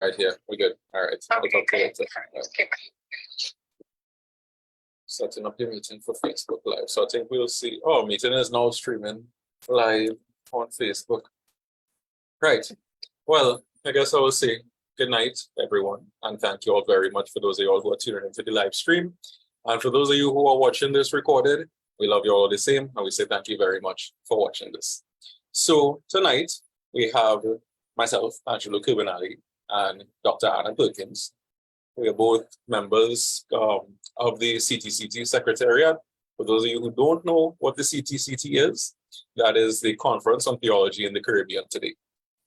Right here, we're good. All right. I'll talk to you later. Setting up your meeting for Facebook Live. So I think we'll see. Oh, meeting is now streaming live on Facebook. Right. Well, I guess I will say good night, everyone. And thank you all very much for those of you all who are tuning into the live stream. And for those of you who are watching this recorded, we love you all the same. And we say thank you very much for watching this. So tonight, we have myself, Angelo Cubanelli, and Dr. Anna Perkins. We are both members of the CTCT Secretariat. For those of you who don't know what the CTCT is, that is the Conference on Theology in the Caribbean today.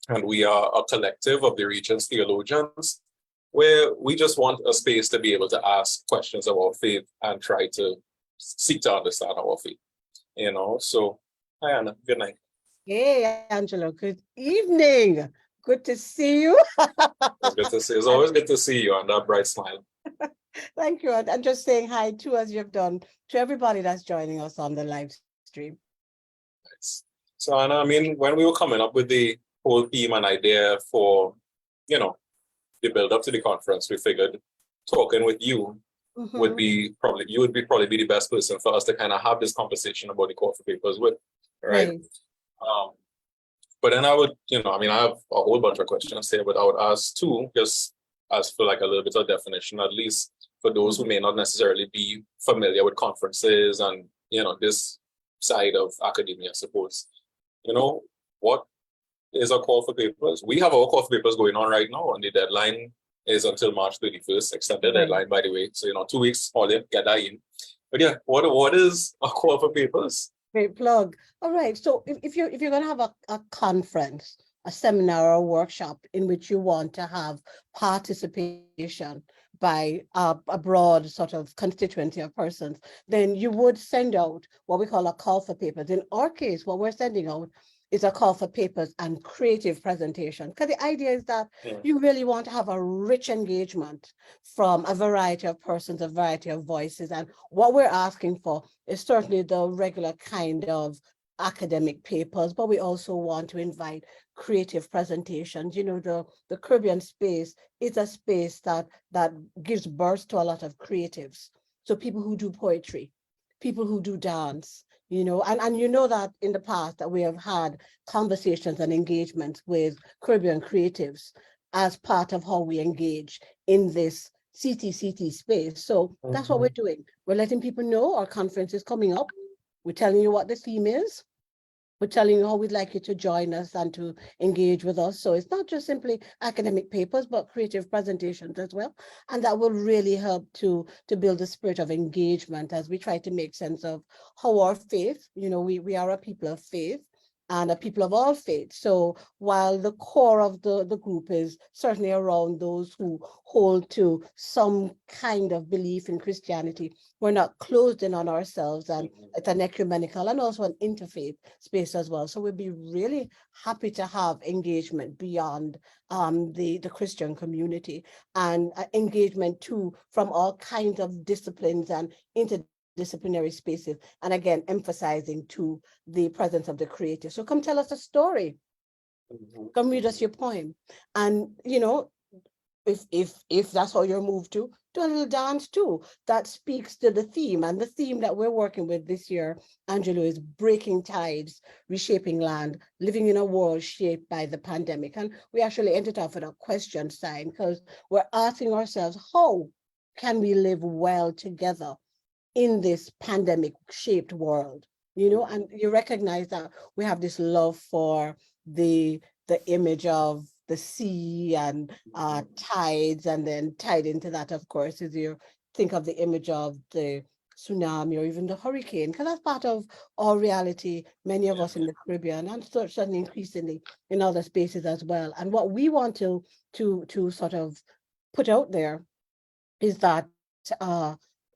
And we are a collective of the region's theologians, where we just want a space to be able to ask questions about faith and try to seek to understand our faith. So hi Anna, good night. Hey Angelo, good evening. Good to see you. It's good to see you. It's always good to see you and that bright smile. Thank you. And just saying hi too, as you've done, to everybody that's joining us on the live stream. Nice. So Anna, I mean, when we were coming up with the whole theme and idea for, the build up to the conference, we figured talking with you would be probably be the best person for us to kind of have this conversation about the call for papers with, right? But then I would, I have a whole bunch of questions here, but I would ask too, just as for like a little bit of definition, at least for those who may not necessarily be familiar with conferences and, this side of academia, I suppose. What is a call for papers? We have our call for papers going on right now, and the deadline is until March 31st, extended deadline, by the way. So, 2 weeks, all in, get that in. But yeah, what is a call for papers? Great plug. All right. So if you're going to have a conference, a seminar or a workshop in which you want to have participation by a broad sort of constituency of persons, then you would send out what we call a call for papers. In our case, what we're sending out is a call for papers and creative presentation. Because the idea is that you really want to have a rich engagement from a variety of persons, a variety of voices. And what we're asking for is certainly the regular kind of academic papers, but we also want to invite creative presentations. The Caribbean space is a space that gives birth to a lot of creatives. So people who do poetry, people who do dance, and that in the past that we have had conversations and engagements with Caribbean creatives as part of how we engage in this CTCT space. So that's what we're doing. We're letting people know our conference is coming up. We're telling you what the theme is. We're telling you how we'd like you to join us and to engage with us. So it's not just simply academic papers, but creative presentations as well. And that will really help to build a spirit of engagement as we try to make sense of how our faith, we are a people of faith and a people of all faiths. So while the core of the group is certainly around those who hold to some kind of belief in Christianity, we're not closed in on ourselves, and it's an ecumenical and also an interfaith space as well. So we'd be really happy to have engagement beyond the Christian community, and engagement too from all kinds of disciplines and interdisciplinary spaces, and again emphasizing to the presence of the creative. So come tell us a story, come read us your poem, and if that's how you're moved to, do a little dance too that speaks to the theme. And the theme that we're working with this year, Angelo, is breaking tides, reshaping land, living in a world shaped by the pandemic. And we actually ended off with a question sign, because we're asking ourselves, how can we live well together in this pandemic shaped world? And you recognize that we have this love for the image of the sea and tides, and then tied into that, of course, is you think of the image of the tsunami or even the hurricane, because that's part of our reality, many of us in the Caribbean, and certainly increasingly in other spaces as well. And what we want to sort of put out there is that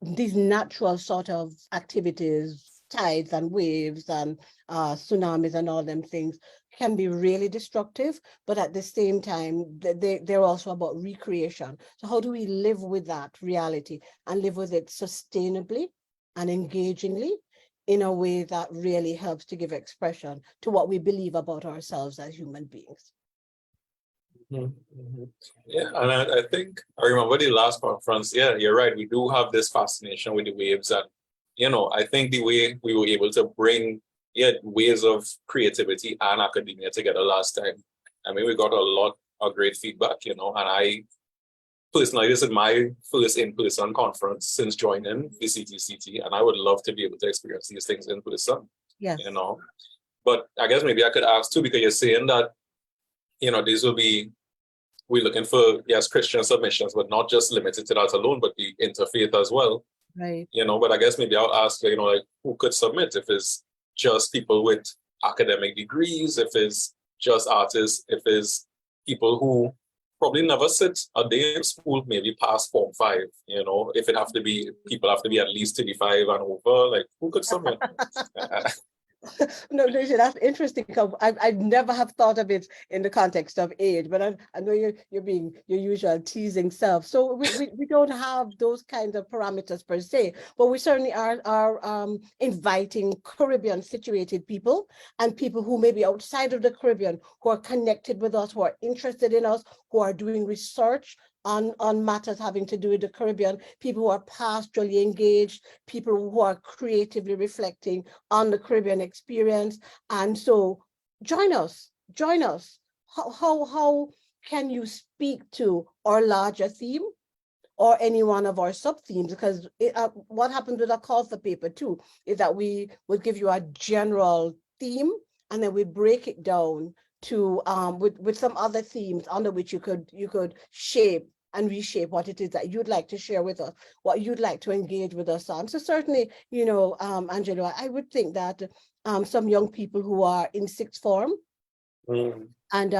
these natural sort of activities, tides and waves and tsunamis and all them things, can be really destructive, but at the same time, they're also about recreation. So how do we live with that reality and live with it sustainably and engagingly in a way that really helps to give expression to what we believe about ourselves as human beings? Mhm, mhm. Yeah, and I think I remember the last conference. Yeah, you're right. We do have this fascination with the waves, and I think the way we were able to bring ways of creativity and academia together last time. I mean, we got a lot of great feedback, and I personally, this is my first in-person conference since joining the CTCT, and I would love to be able to experience these things in person, you Yes. know. But I guess maybe I could ask too, because you're saying that, these will be we're looking for, yes, Christian submissions, but not just limited to that alone, but the interfaith as well. Right. But I guess maybe I'll ask, like who could submit, if it's just people with academic degrees, if it's just artists, if it's people who probably never sit a day in school, maybe past Form 5, if it have to be, people have to be at least 35 and over, like who could submit? No, Lucia, that's interesting because I never have thought of it in the context of age, but I know you're being your usual teasing self. So we don't have those kinds of parameters per se, but we certainly are inviting Caribbean situated people and people who may be outside of the Caribbean who are connected with us, who are interested in us, who are doing research on matters having to do with the Caribbean, people who are pastorally engaged, people who are creatively reflecting on the Caribbean experience. And so join us, join us. How can you speak to our larger theme or any one of our sub themes? Because what happens with a call for paper too is that we will give you a general theme and then we break it down to with some other themes under which you could shape and reshape what it is that you'd like to share with us, what you'd like to engage with us on. So certainly, Angelo, I would think that some young people who are in sixth form Mm. and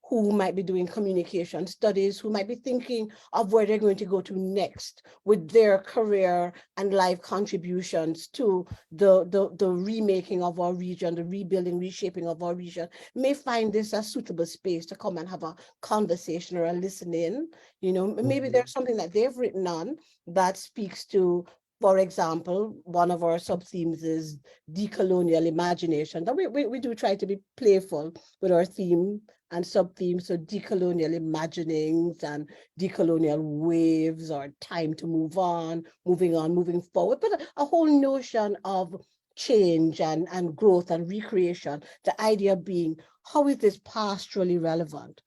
who might be doing communication studies, who might be thinking of where they're going to go to next with their career and life contributions to the remaking of our region, the rebuilding, reshaping of our region, may find this a suitable space to come and have a conversation or a listen in. Maybe there's something that they've written on that speaks to, for example, one of our sub-themes is decolonial imagination. That we do try to be playful with our theme and sub-themes, so decolonial imaginings and decolonial waves or time to move on, moving forward, but a whole notion of change and growth and recreation. The idea being, how is this pastorally relevant?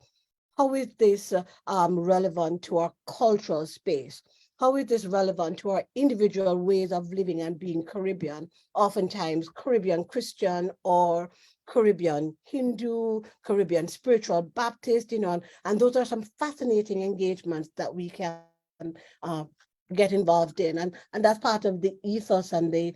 How is this relevant to our cultural space? How is this relevant to our individual ways of living and being Caribbean, oftentimes Caribbean Christian or Caribbean Hindu, Caribbean spiritual Baptist, and those are some fascinating engagements that we can uh, get involved in. And that's part of the ethos and the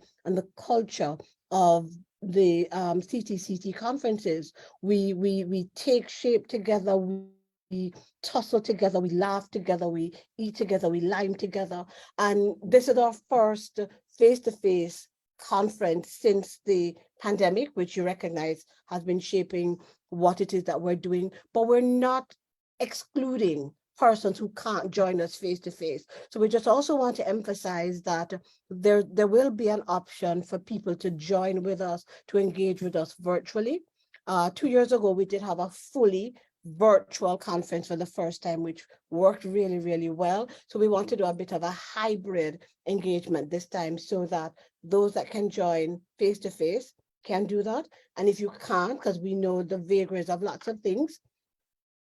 culture of the CTCT conferences. We take shape together, we tussle together, we laugh together, we eat together, we lime together. And this is our first face-to-face conference since the pandemic, which you recognize has been shaping what it is that we're doing, but we're not excluding persons who can't join us face to face. So we just also want to emphasize that there will be an option for people to join with us, to engage with us virtually. 2 years ago, we did have a fully virtual conference for the first time, which worked really, really well. So we want to do a bit of a hybrid engagement this time so that those that can join face to face can do that. And if you can't, because we know the vagaries of lots of things,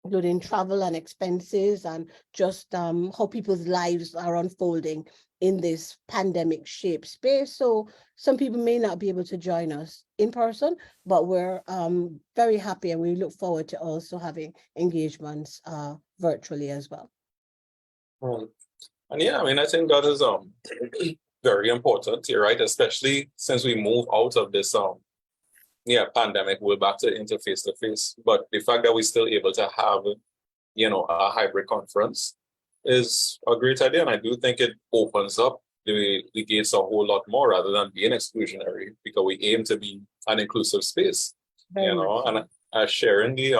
including travel and expenses and just how people's lives are unfolding in this pandemic shaped space. So some people may not be able to join us in person, but we're very happy and we look forward to also having engagements virtually as well. Mm. And yeah, I mean, I think that is very important here, right? Especially since we move out of this pandemic, we're back to interface to face. But the fact that we're still able to have, a hybrid conference is a great idea. And I do think it opens up the gates a whole lot more rather than being exclusionary, because we aim to be an inclusive space, Very much so. and sharing the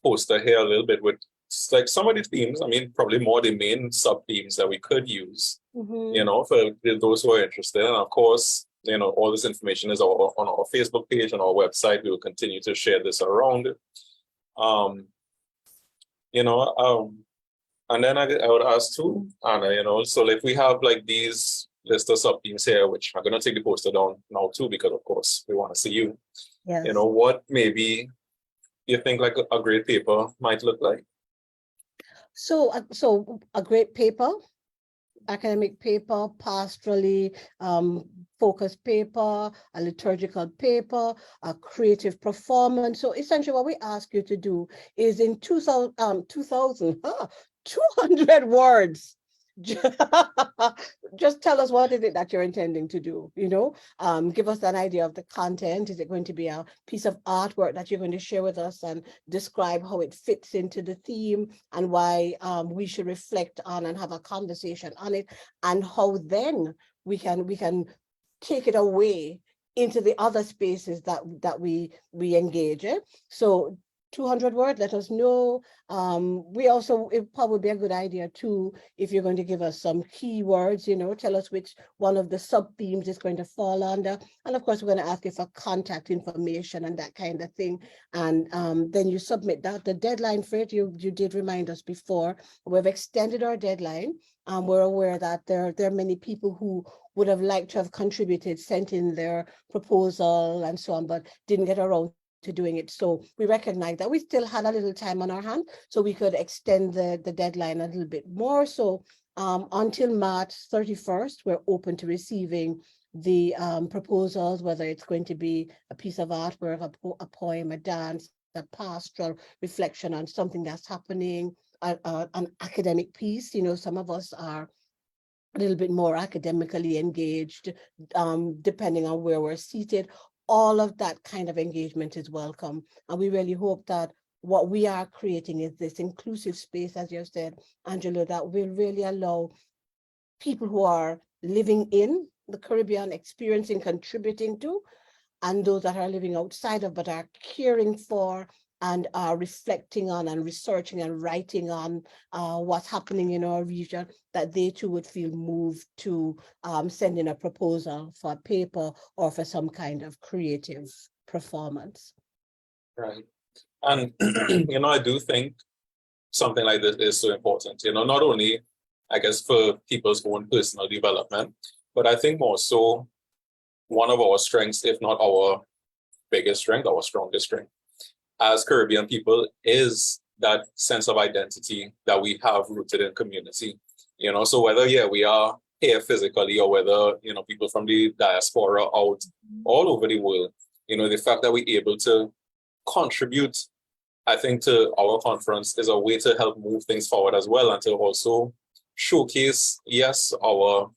poster here a little bit with like some of the themes. I mean, probably more the main sub themes that we could use, for those who are interested. And of course, all this information is on our Facebook page and our website. We will continue to share this around. And then I would ask too, Anna, so if we have like these list of sub themes here, which I'm gonna take the poster down now too, because of course we want to see you. Yes. What maybe you think like a great paper might look like? So a great paper, academic paper, pastorally focused paper, a liturgical paper, a creative performance. So essentially what we ask you to do is in 200 words, just tell us what is it that you're intending to do, give us an idea of the content. Is it going to be a piece of artwork that you're going to share with us and describe how it fits into the theme and why we should reflect on and have a conversation on it, and how then we can take it away into the other spaces that we engage in. So 200 words, let us know. It probably be a good idea too, if you're going to give us some keywords, tell us which one of the sub themes is going to fall under. And of course, we're going to ask you for contact information and that kind of thing. And then you submit that. The deadline for it, you did remind us before, we've extended our deadline. We're aware that there are many people who would have liked to have contributed, sent in their proposal and so on, but didn't get around to doing it. So we recognize that we still had a little time on our hand, so we could extend the deadline a little bit more. So until March 31st, we're open to receiving the proposals, whether it's going to be a piece of artwork, a poem, a dance, a pastoral reflection on something that's happening, an academic piece. Some of us are a little bit more academically engaged, depending on where we're seated. All of that kind of engagement is welcome. And we really hope that what we are creating is this inclusive space, as you said, Angela, that will really allow people who are living in the Caribbean, experiencing, contributing to, and those that are living outside of, but are caring for and are reflecting on and researching and writing on what's happening in our region, that they too would feel moved to send in a proposal for a paper or for some kind of creative performance. Right. And, I do think something like this is so important, not only, I guess, for people's own personal development, but I think more so one of our strengths, if not our biggest strength, our strongest strength as Caribbean people, is that sense of identity that we have rooted in community. So whether we are here physically, or whether people from the diaspora out all over the world, the fact that we're able to contribute, I think, to our conference is a way to help move things forward as well, and to also showcase, yes, our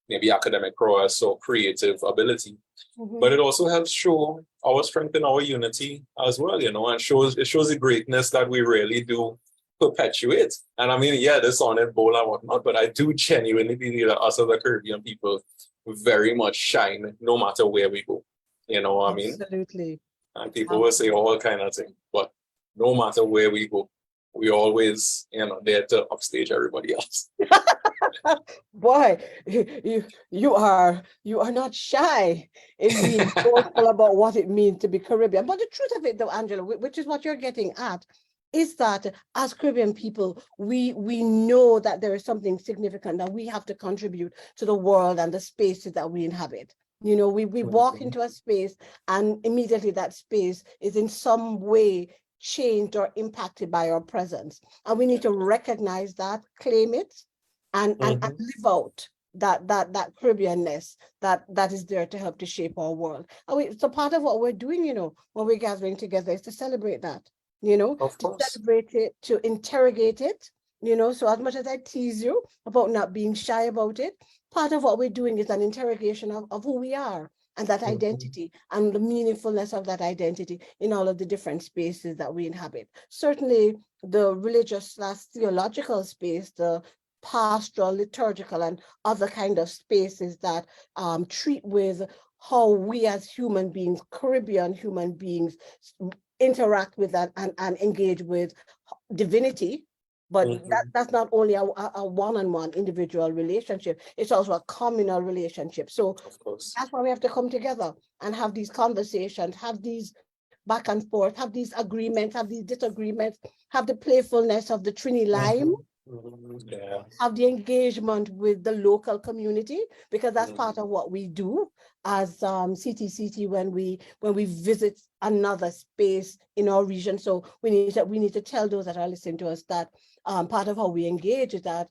maybe academic prowess or creative ability. Mm-hmm. But it also helps show our strength and our unity as well, and it shows the greatness that we really do perpetuate. And I mean, this on it, bowl and whatnot, but I do genuinely believe that us as a Caribbean people very much shine no matter where we go. You know what I mean? Absolutely. And people will say all kind of things, but no matter where we go, we always, there to upstage everybody else. Boy, you are not shy in being thoughtful about what it means to be Caribbean. But the truth of it, though, Angela, which is what you're getting at, is that as Caribbean people, we know that there is something significant that we have to contribute to the world and the spaces that we inhabit. We walk into a space, and immediately that space is in some way changed or impacted by our presence. And we need to recognize that, claim it, and live out that Caribbeanness that is there to help to shape our world. And so part of what we're doing, when we're gathering together, is to celebrate that, to celebrate it, to interrogate it, so as much as I tease you about not being shy about it, part of what we're doing is an interrogation of who we are and that identity and the meaningfulness of that identity in all of the different spaces that we inhabit. Certainly the religious/theological space, the pastoral, liturgical, and other kind of spaces that treat with how we as human beings, Caribbean human beings, interact with that and engage with divinity. But that's not only a one-on-one individual relationship, it's also a communal relationship. So that's why we have to come together and have these conversations, have these back and forth, have these agreements, have these disagreements, have the playfulness of the Trini Lime, Yeah. have the engagement with the local community, because that's part of what we do as CTCT when we visit another space in our region. So we need to tell those that are listening to us that part of how we engage is that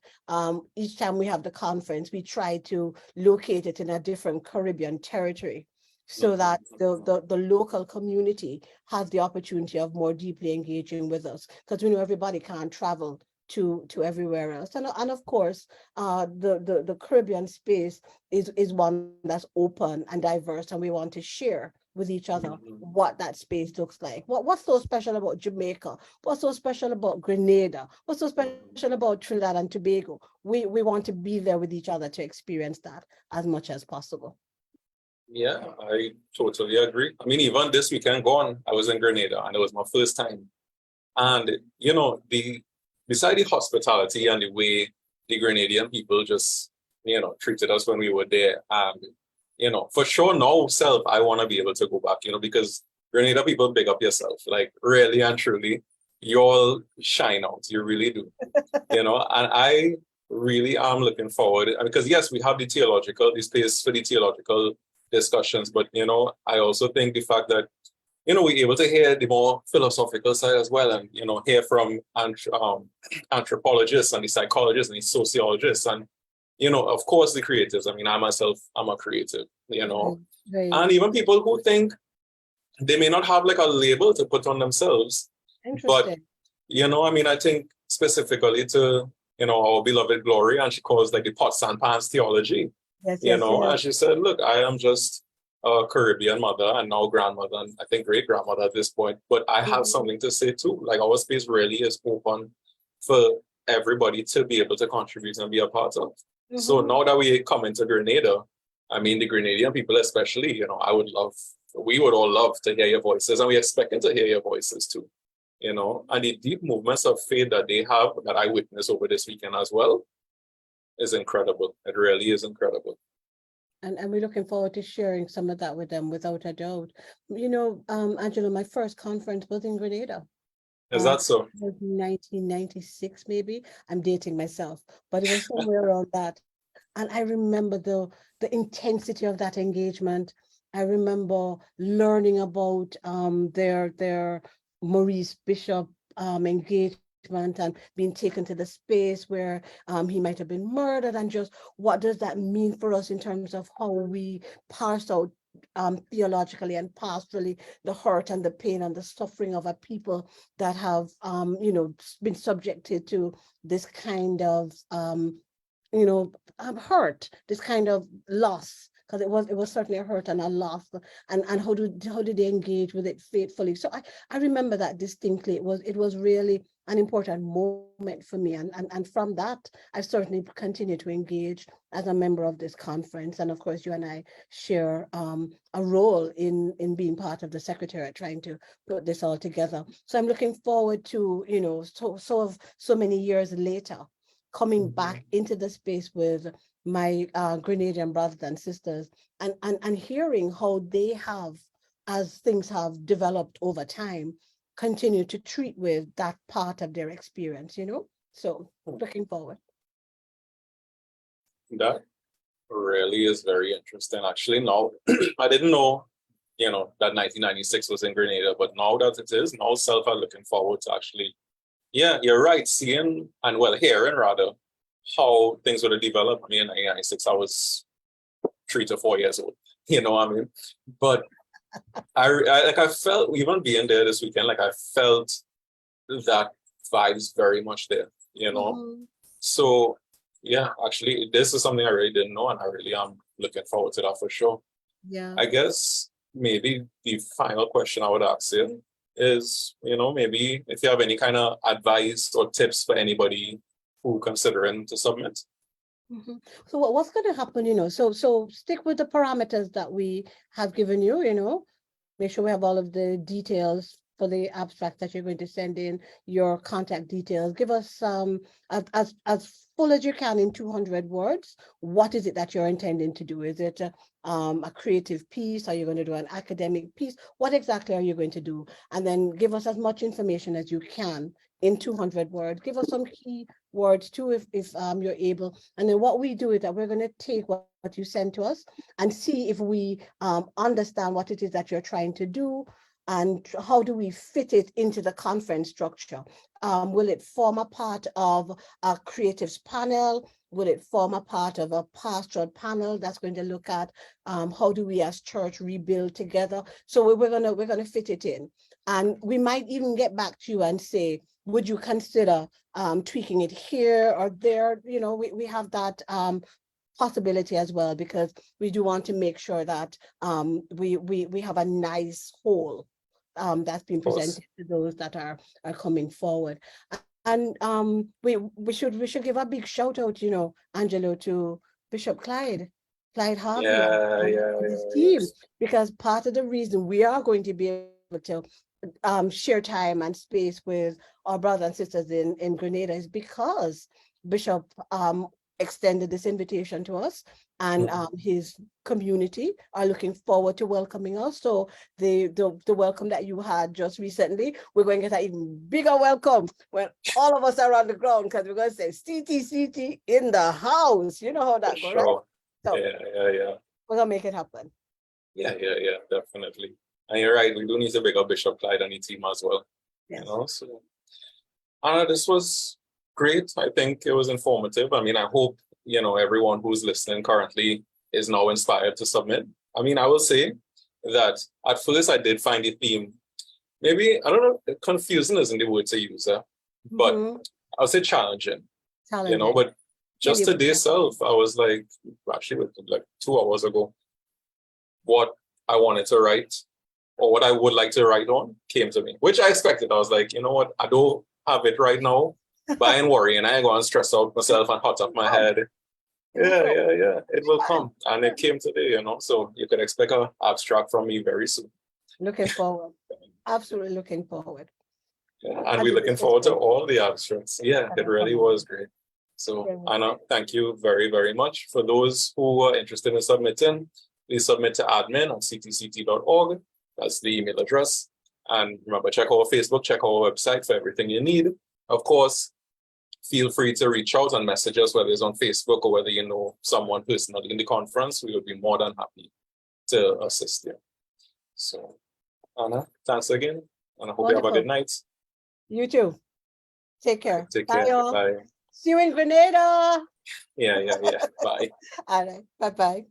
each time we have the conference, we try to locate it in a different Caribbean territory, so that the local community has the opportunity of more deeply engaging with us, because we know everybody can't travel to everywhere else. And of course, the Caribbean space is one that's open and diverse, and we want to share with each other what that space looks like. What's so special about Jamaica? What's so special about Grenada? What's so special about Trinidad and Tobago? We want to be there with each other to experience that as much as possible. Yeah, I totally agree. I mean, even this weekend gone, I was in Grenada and it was my first time. And, you know, beside the hospitality and the way the Grenadian people just, you know, treated us when we were there, and, you know, for sure now self, I want to be able to go back, you know, because Grenada people, big up yourself, like really and truly, you all shine out, you really do, you know, and I really am looking forward, because yes, we have the space for the theological discussions, but, you know, I also think the fact that, you know, we're able to hear the more philosophical side as well, and, you know, hear from anthropologists and the psychologists and the sociologists, and, you know, of course, the creatives. I mean, I myself, I'm a creative, you know, and even people who think they may not have like a label to put on themselves, but, you know, I mean, I think specifically to, you know, our beloved Gloria, and she calls like the pots and pans theology, you know, and she said, look, I am just a Caribbean mother and now grandmother, and I think great grandmother at this point, but I have something to say too. Like, our space really is open for everybody to be able to contribute and be a part of. So now that we come into Grenada, I mean, the Grenadian people especially, you know, we would all love to hear your voices, and we expecting to hear your voices too, you know, and the deep movements of faith that they have, that I witnessed over this weekend as well, is incredible. It really is incredible. And we're looking forward to sharing some of that with them, without a doubt. You know, Angela, my first conference was in Grenada. Is that so? It was 1996, maybe. I'm dating myself, but it was somewhere around that. And I remember the intensity of that engagement. I remember learning about their Maurice Bishop engagement, and being taken to the space where he might have been murdered, and just what does that mean for us in terms of how we parse out theologically and pastorally the hurt and the pain and the suffering of a people that have you know, been subjected to this kind of you know, hurt, this kind of loss, because it was certainly a hurt and a loss, and how did they engage with it faithfully. So I remember that distinctly. It was really an important moment for me, and from that I've certainly continued to engage as a member of this conference. And of course, you and I share a role in being part of the secretariat, trying to put this all together. So I'm looking forward to, you know, so many years later, coming back into the space with my Grenadian brothers and sisters, and hearing how they have, as things have developed over time, continue to treat with that part of their experience, you know? So looking forward. That really is very interesting. Actually, now, I didn't know, you know, that 1996 was in Grenada, but now that it is, now self are looking forward to actually, yeah, you're right, seeing, and well, hearing rather, how things would have developed. I mean, in 1996, I was 3 to 4 years old, you know what I mean? But I felt, even being there this weekend, like I felt that vibes very much there, you know? So yeah, actually, this is something I really didn't know, and I really am looking forward to that for sure. Yeah. I guess maybe the final question I would ask you is, you know, maybe if you have any kind of advice or tips for anybody who considering to submit. So what's going to happen, you know, so stick with the parameters that we have given you, you know, make sure we have all of the details for the abstract that you're going to send in, your contact details. Give us as full as you can in 200 words. What is it that you're intending to do? Is it a creative piece? Are you going to do an academic piece? What exactly are you going to do? And then give us as much information as you can in 200 words. Give us some key words too, if you're able. And then what we do is that we're going to take what you send to us and see if we understand what it is that you're trying to do, and how do we fit it into the conference structure. Will it form a part of a creatives panel? Will it form a part of a pastoral panel that's going to look at how do we as church rebuild together? So we're gonna fit it in, and we might even get back to you and say, would you consider tweaking it here or there? You know, we have that possibility as well, because we do want to make sure that we have a nice whole that's been presented to those that are coming forward. And we should give a big shout out, you know, Angelo, to Bishop Clyde Harvey and his team, because part of the reason we are going to be able to share time and space with our brothers and sisters in Grenada is because Bishop extended this invitation to us, and his community are looking forward to welcoming us. So the welcome that you had just recently, we're going to get an even bigger welcome when all of us are on the ground, because we're going to say CT in the house. You know how that goes, right? So yeah. We're gonna make it happen. Yeah, definitely. And you're right, we do need to big up Bishop Clyde and the team as well. Yes. You know, so Anna, this was great. I think it was informative. I mean, I hope, you know, everyone who's listening currently is now inspired to submit. I mean, I will say that at first I did find the theme, maybe, I don't know, confusing isn't the word to use, but I would say challenging, you know, but just today itself, I was like, actually like 2 hours ago, what I wanted to write or what I would like to write on came to me, which I expected. I was like, you know what, I don't have it right now, but I ain't worrying. I ain't going to stress out myself and hot up my head. Yeah. It will come. And it came today, you know, so you could expect an abstract from me very soon. Looking forward. Absolutely looking forward. Yeah, and we're looking forward to all the abstracts. Yeah, it really was great. So Anna, thank you very, very much. For those who are interested in submitting, please submit to admin@ctct.org. That's the email address. And remember, check our Facebook, check our website for everything you need. Of course, feel free to reach out and message us, whether it's on Facebook or whether you know someone personally in the conference. We would be more than happy to assist you. So, Anna, thanks again. And I hope you have a good night. You too. Take care. Take Bye, care. y'all. Bye. See you in Grenada. Yeah. Bye. All right. Bye-bye.